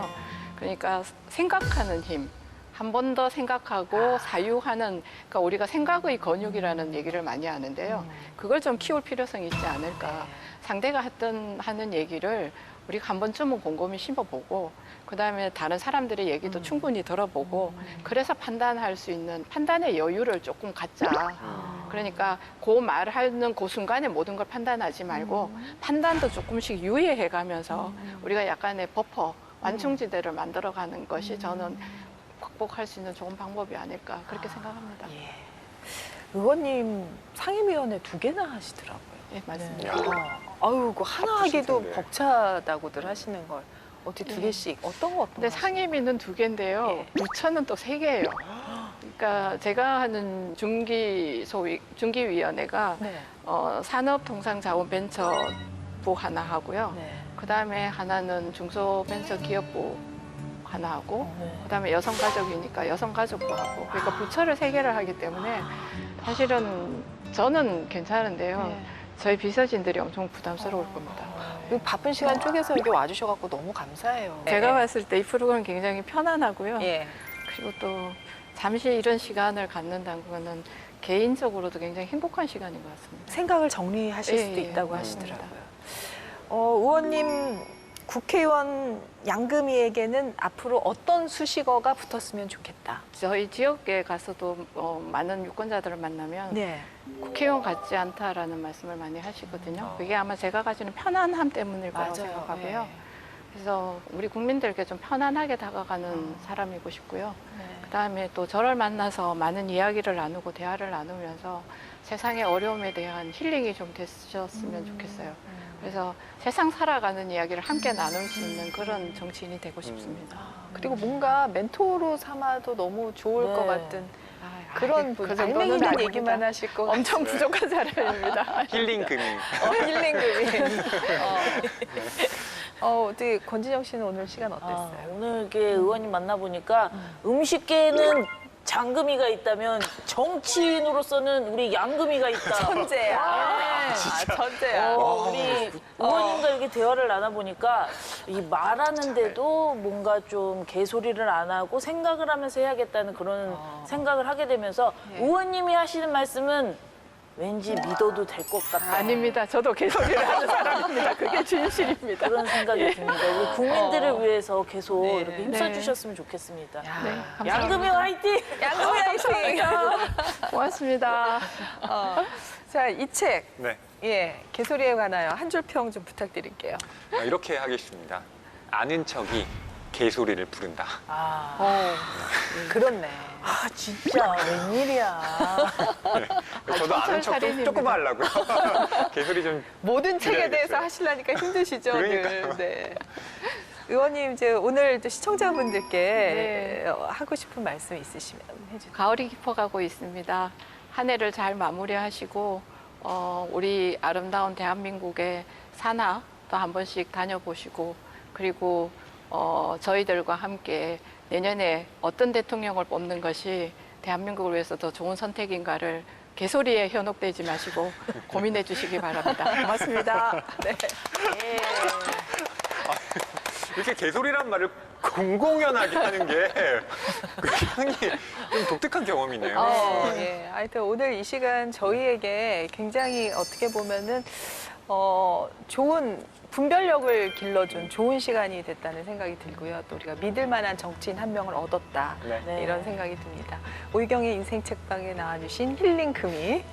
그러니까 생각하는 힘. 한 번 더 생각하고 사유하는, 그러니까 우리가 생각의 건육이라는 얘기를 많이 하는데요. 그걸 좀 키울 필요성이 있지 않을까. 상대가 하는 얘기를 우리가 한 번쯤은 곰곰이 씹어보고, 그 다음에 다른 사람들의 얘기도 충분히 들어보고, 그래서 판단할 수 있는 판단의 여유를 조금 갖자. 그러니까 그 말하는 그 순간에 모든 걸 판단하지 말고 판단도 조금씩 유예해가면서 우리가 약간의 버퍼, 완충지대를 만들어가는 것이 저는 극복할 수 있는 좋은 방법이 아닐까 그렇게 생각합니다. 예. 의원님 상임위원회 2개나 하시더라고요. 예, 맞습니다. 야. 아유, 그 하나 바쁘실 하기도 텐데. 벅차다고들 하시는 걸 어떻게 2개씩 어떤 거 근데 상임위는 2개인데요. 예. 부처는 또 3개예요. 그러니까 제가 하는 중기위원회가 네. 산업통상자원벤처부 하나 하고요. 네. 그다음에 하나는 중소벤처기업부 하나 하고 네. 그다음에 여성가족이니까 여성가족부 하고 그러니까 부처를 3개를 하기 때문에 사실은 저는 괜찮은데요. 네. 저희 비서진들이 엄청 부담스러울 겁니다. 이 바쁜 시간 쪼개서 여기 와주셔갖고 너무 감사해요. 제가 봤을 때 이 프로그램 굉장히 편안하고요. 예. 그리고 또 잠시 이런 시간을 갖는다는 거는 개인적으로도 굉장히 행복한 시간인 것 같습니다. 생각을 정리하실 예, 수도 예, 있다고 맞습니다. 하시더라고요. 의원님 국회의원 양금이에게는 앞으로 어떤 수식어가 붙었으면 좋겠다. 저희 지역에 가서도 많은 유권자들을 만나면 네. 국회의원 같지 않다라는 말씀을 많이 하시거든요. 그게 아마 제가 가지는 편안함 때문일 거라고 생각하고요. 네. 그래서 우리 국민들께 좀 편안하게 다가가는 사람이고 싶고요. 네. 그다음에 또 저를 만나서 많은 이야기를 나누고 대화를 나누면서 세상의 어려움에 대한 힐링이 좀 되셨으면 좋겠어요. 그래서 세상 살아가는 이야기를 함께 나눌 수 있는 그런 정치인이 되고 싶습니다. 그리고 뭔가 멘토로 삼아도 너무 좋을 네. 것 같은 아, 그런 분. 그 정도는 알맹이는 아닙니다. 얘기만 하실 거 같아요. 엄청 부족한 사람입니다. 힐링 금이. 힐링금이. 어떻게 권진영 씨는 오늘 시간 어땠어요? 오늘 이렇게 의원님 만나보니까 음식계에는 장금이가 있다면 정치인으로서는 우리 양금이가 있다. 천재야. 천재야. 우리 의원님과 이렇게 대화를 나눠보니까 이 말하는데도 뭔가 좀 개소리를 안 하고 생각을 하면서 해야겠다는 그런 생각을 하게 되면서 의원님이 하시는 말씀은 왠지 믿어도 될 것 같다. 아닙니다. 저도 개소리를 하는 사람입니다. 그게 진실입니다. 그런 생각이 듭니다. 우리 국민들을 위해서 계속 네. 이렇게 힘써주셨으면 좋겠습니다. 네, 감사합니다. 양금이 화이팅! 양금이 화이팅! 고맙습니다. 자, 이 책. 네. 예, 개소리에 관하여 한 줄 평 좀 부탁드릴게요. 이렇게 하겠습니다. 아는 척이 개소리를 부른다. 그렇네. 아 진짜 웬일이야. 저도 아는 척 살인입니다. 조금 하려고요. 개소리 좀. 모든 책에 기다리겠어요. 대해서 하시려니까 힘드시죠? 그러니까요. 늘. 네. 의원님, 이제 오늘 또 시청자분들께 네. 하고 싶은 말씀 있으시면 해주세요. 가을이 깊어가고 있습니다. 한 해를 잘 마무리하시고 우리 아름다운 대한민국의 산하 또 한 번씩 다녀보시고 그리고 저희들과 함께 내년에 어떤 대통령을 뽑는 것이 대한민국을 위해서 더 좋은 선택인가를 개소리에 현혹되지 마시고 고민해 주시기 바랍니다. 고맙습니다. 네. 이렇게 개소리란 말을 공공연하게 하는 게 굉장히 좀 독특한 경험이네요. 예. 하여튼 오늘 이 시간 저희에게 굉장히 어떻게 보면은 좋은 분별력을 길러준 좋은 시간이 됐다는 생각이 들고요. 또 우리가 믿을 만한 정치인 한 명을 얻었다. 네. 이런 생각이 듭니다. 오유경의 인생 책방에 나와주신 힐링 금이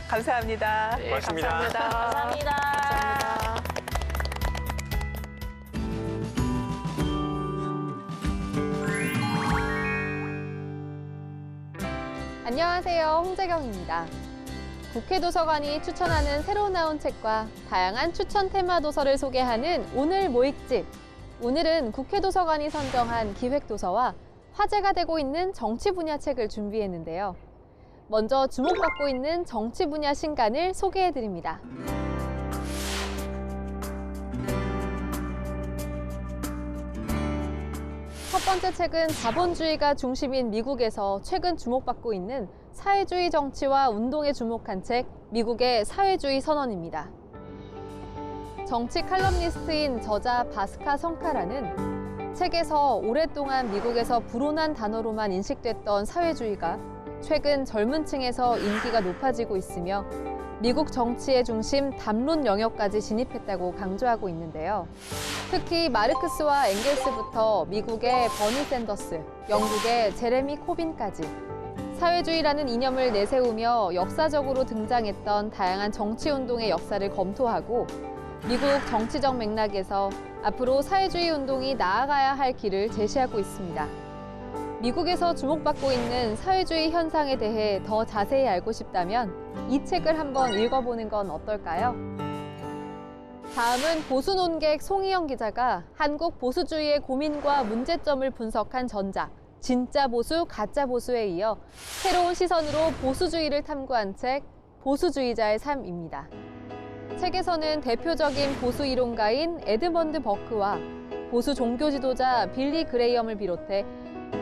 감사합니다. 네, 고맙습니다. 감사합니다. 감사합니다. 안녕하세요. 홍재경입니다. 국회 도서관이 추천하는 새로 나온 책과 다양한 추천 테마 도서를 소개하는 오늘 모익집. 오늘은 국회 도서관이 선정한 기획도서와 화제가 되고 있는 정치 분야 책을 준비했는데요. 먼저 주목받고 있는 정치 분야 신간을 소개해드립니다. 첫 번째 책은 자본주의가 중심인 미국에서 최근 주목받고 있는 사회주의 정치와 운동에 주목한 책, 미국의 사회주의 선언입니다. 정치 칼럼니스트인 저자 바스카 성카라는 책에서 오랫동안 미국에서 불온한 단어로만 인식됐던 사회주의가 최근 젊은 층에서 인기가 높아지고 있으며 미국 정치의 중심 담론 영역까지 진입했다고 강조하고 있는데요. 특히 마르크스와 엥겔스부터 미국의 버니 샌더스, 영국의 제레미 코빈까지 사회주의라는 이념을 내세우며 역사적으로 등장했던 다양한 정치운동의 역사를 검토하고 미국 정치적 맥락에서 앞으로 사회주의 운동이 나아가야 할 길을 제시하고 있습니다. 미국에서 주목받고 있는 사회주의 현상에 대해 더 자세히 알고 싶다면 이 책을 한번 읽어보는 건 어떨까요? 다음은 보수 논객 송희영 기자가 한국 보수주의의 고민과 문제점을 분석한 전작 진짜 보수, 가짜 보수에 이어 새로운 시선으로 보수주의를 탐구한 책 보수주의자의 삶입니다. 책에서는 대표적인 보수 이론가인 에드먼드 버크와 보수 종교 지도자 빌리 그레이엄을 비롯해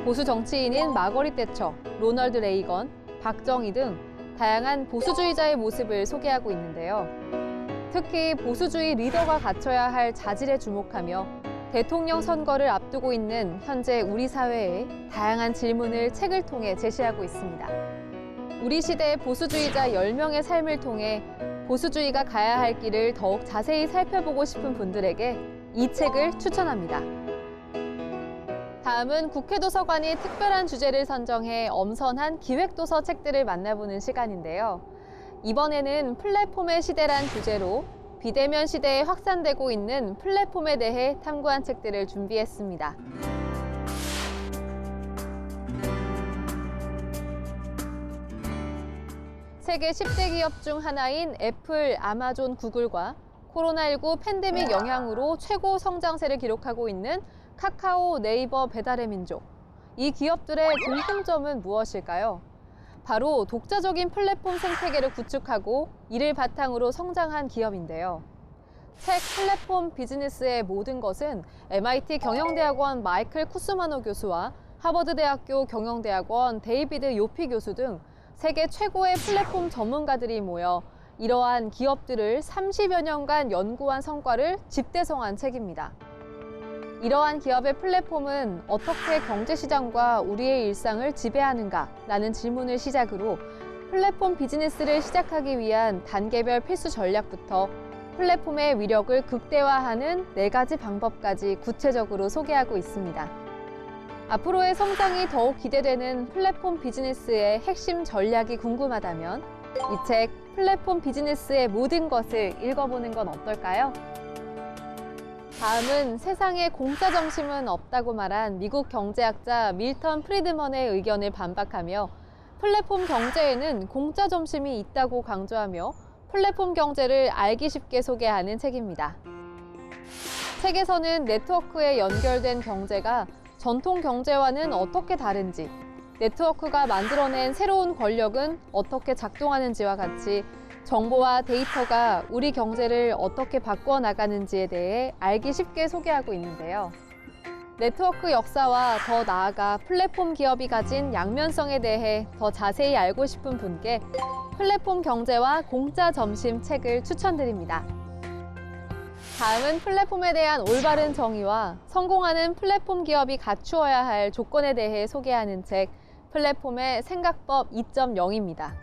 보수 정치인인 마거릿 대처, 로널드 레이건, 박정희 등 다양한 보수주의자의 모습을 소개하고 있는데요. 특히 보수주의 리더가 갖춰야 할 자질에 주목하며 대통령 선거를 앞두고 있는 현재 우리 사회의 다양한 질문을 책을 통해 제시하고 있습니다. 우리 시대의 보수주의자 10명의 삶을 통해 보수주의가 가야 할 길을 더욱 자세히 살펴보고 싶은 분들에게 이 책을 추천합니다. 다음은 국회 도서관이 특별한 주제를 선정해 엄선한 기획도서 책들을 만나보는 시간인데요. 이번에는 플랫폼의 시대란 주제로 비대면 시대에 확산되고 있는 플랫폼에 대해 탐구한 책들을 준비했습니다. 세계 10대 기업 중 하나인 애플, 아마존, 구글과 코로나19 팬데믹 영향으로 최고 성장세를 기록하고 있는 카카오, 네이버, 배달의 민족. 이 기업들의 공통점은 무엇일까요? 바로 독자적인 플랫폼 생태계를 구축하고 이를 바탕으로 성장한 기업인데요. 책 플랫폼 비즈니스의 모든 것은 MIT 경영대학원 마이클 쿠스마노 교수와 하버드대학교 경영대학원 데이비드 요피 교수 등 세계 최고의 플랫폼 전문가들이 모여 이러한 기업들을 30여 년간 연구한 성과를 집대성한 책입니다. 이러한 기업의 플랫폼은 어떻게 경제시장과 우리의 일상을 지배하는가라는 질문을 시작으로 플랫폼 비즈니스를 시작하기 위한 단계별 필수 전략부터 플랫폼의 위력을 극대화하는 4가지 방법까지 구체적으로 소개하고 있습니다. 앞으로의 성장이 더욱 기대되는 플랫폼 비즈니스의 핵심 전략이 궁금하다면 이 책 플랫폼 비즈니스의 모든 것을 읽어보는 건 어떨까요? 다음은 세상에 공짜 점심은 없다고 말한 미국 경제학자 밀턴 프리드먼의 의견을 반박하며 플랫폼 경제에는 공짜 점심이 있다고 강조하며 플랫폼 경제를 알기 쉽게 소개하는 책입니다. 책에서는 네트워크에 연결된 경제가 전통 경제와는 어떻게 다른지, 네트워크가 만들어낸 새로운 권력은 어떻게 작동하는지와 같이 정보와 데이터가 우리 경제를 어떻게 바꿔 나가는지에 대해 알기 쉽게 소개하고 있는데요. 네트워크 역사와 더 나아가 플랫폼 기업이 가진 양면성에 대해 더 자세히 알고 싶은 분께 플랫폼 경제와 공짜 점심 책을 추천드립니다. 다음은 플랫폼에 대한 올바른 정의와 성공하는 플랫폼 기업이 갖추어야 할 조건에 대해 소개하는 책 플랫폼의 생각법 2.0입니다.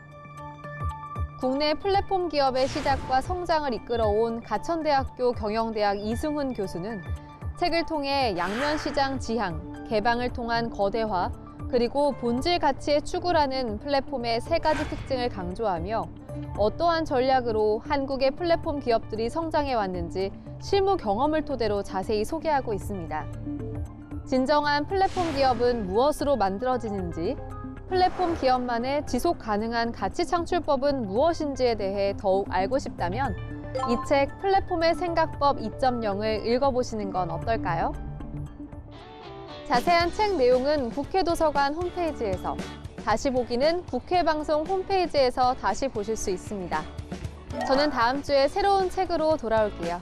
국내 플랫폼 기업의 시작과 성장을 이끌어온 가천대학교 경영대학 이승훈 교수는 책을 통해 양면 시장 지향, 개방을 통한 거대화, 그리고 본질 가치의 추구라는 플랫폼의 3가지 특징을 강조하며 어떠한 전략으로 한국의 플랫폼 기업들이 성장해 왔는지 실무 경험을 토대로 자세히 소개하고 있습니다. 진정한 플랫폼 기업은 무엇으로 만들어지는지, 플랫폼 기업만의 지속 가능한 가치 창출법은 무엇인지에 대해 더욱 알고 싶다면 이 책 플랫폼의 생각법 2.0을 읽어보시는 건 어떨까요? 자세한 책 내용은 국회도서관 홈페이지에서, 다시 보기는 국회방송 홈페이지에서 다시 보실 수 있습니다. 저는 다음 주에 새로운 책으로 돌아올게요.